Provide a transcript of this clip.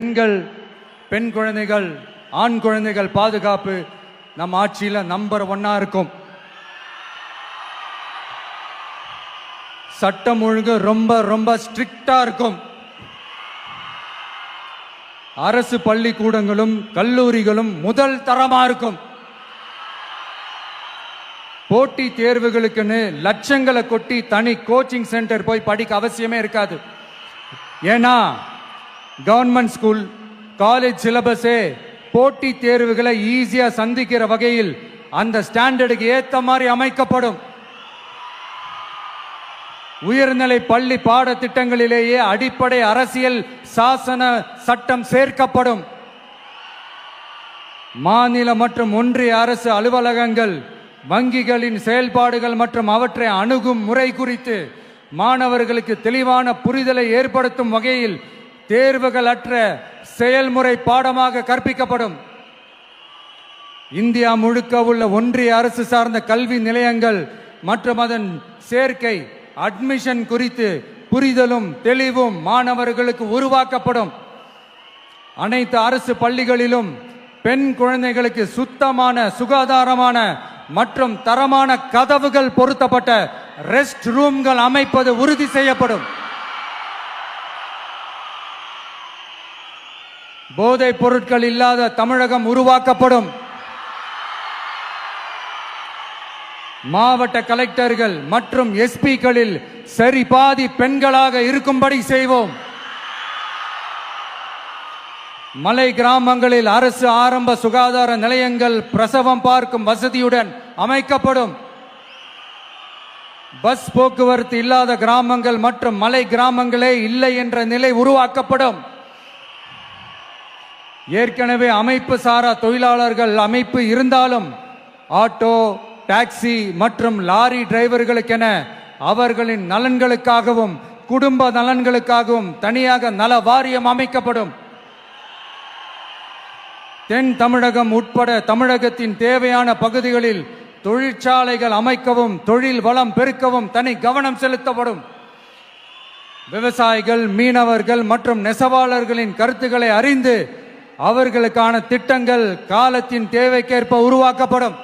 பெண்கள், பெண் குழந்தைகள், ஆண் குழந்தைகள் பாதுகாப்பு நம் ஆட்சியில் நம்பர் 1 இருக்கும். சட்டம் ஒழுங்கு ரொம்ப ரொம்ப ஸ்ட்ரிக்டா இருக்கும். அரசு பள்ளிக்கூடங்களும் கல்லூரிகளும் முதல் தரமா இருக்கும். போட்டி தேர்வுகளுக்குன்னு லட்சங்களை கொட்டி தனி கோச்சிங் சென்டர் போய் படிக்க அவசியமே இருக்காது. ஏன்னா கவர்மெண்ட் ஸ்கூல், காலேஜ் சிலபஸே போட்டி தேர்வுகளை ஈஸியா சந்திக்கிற வகையில் அந்த ஸ்டாண்டர்டுக்கு ஏத்த மாதிரி அமைக்கப்படும். உயர்நிலை பள்ளி பாடத்திட்டங்களிலேயே அடிப்படை அரசியல் சாசன சட்டம் சேர்க்கப்படும். மாநில மற்றும் ஒன்றிய அரசு அலுவலகங்கள், வங்கிகளின் செயல்பாடுகள் மற்றும் அவற்றை அணுகும் முறை குறித்து மாணவர்களுக்கு தெளிவான புரிதலை ஏற்படுத்தும் வகையில் தேர்வுகள் அற்ற செயல்முறை பாடமாக கற்பிக்கப்படும். இந்தியா முழுக்க உள்ள ஒன்றிய அரசு சார்ந்த கல்வி நிலையங்கள் மற்றும் அதன் சேர்க்கை அட்மிஷன் குறித்து புரிதலும் தெளிவும் மாணவர்களுக்கு உருவாக்கப்படும். அனைத்து அரசு பள்ளிகளிலும் பெண் குழந்தைகளுக்கு சுத்தமான, சுகாதாரமான மற்றும் தரமான கதவுகள் பொருத்தப்பட்ட ரெஸ்ட் ரூம்கள் அமைப்பது உறுதி செய்யப்படும். போதைப் பொருட்கள் இல்லாத தமிழகம் உருவாக்கப்படும். மாவட்ட கலெக்டர்கள் மற்றும் எஸ்பிக்களில் சரி பாதி பெண்களாக இருக்கும்படி செய்வோம். மலை கிராமங்களில் அரசு ஆரம்ப சுகாதார நிலையங்கள் பிரசவம் பார்க்கும் வசதியுடன் அமைக்கப்படும். பஸ் போக்குவரத்து இல்லாத கிராமங்கள் மற்றும் மலை கிராமங்களே இல்லை என்ற நிலை உருவாக்கப்படும். ஏற்கனவே அமைப்பு சாரா தொழிலாளர்கள் அமைப்பு இருந்தாலும் ஆட்டோ, டாக்ஸி மற்றும் லாரி டிரைவர்களுக்கென அவர்களின் நலன்களுக்காகவும் குடும்ப நலன்களுக்காகவும் தனியாக நல வாரியம் அமைக்கப்படும். தென் தமிழகம் உட்பட தமிழகத்தின் தேவையான பகுதிகளில் தொழிற்சாலைகள் அமைக்கவும் தொழில் வளம் பெருக்கவும் தனி கவனம் செலுத்தப்படும். விவசாயிகள், மீனவர்கள் மற்றும் நெசவாளர்களின் கருத்துக்களை அறிந்து அவர்களுக்கான திட்டங்கள் காலத்தின் தேவைக்கேற்ப உருவாக்கப்படும்.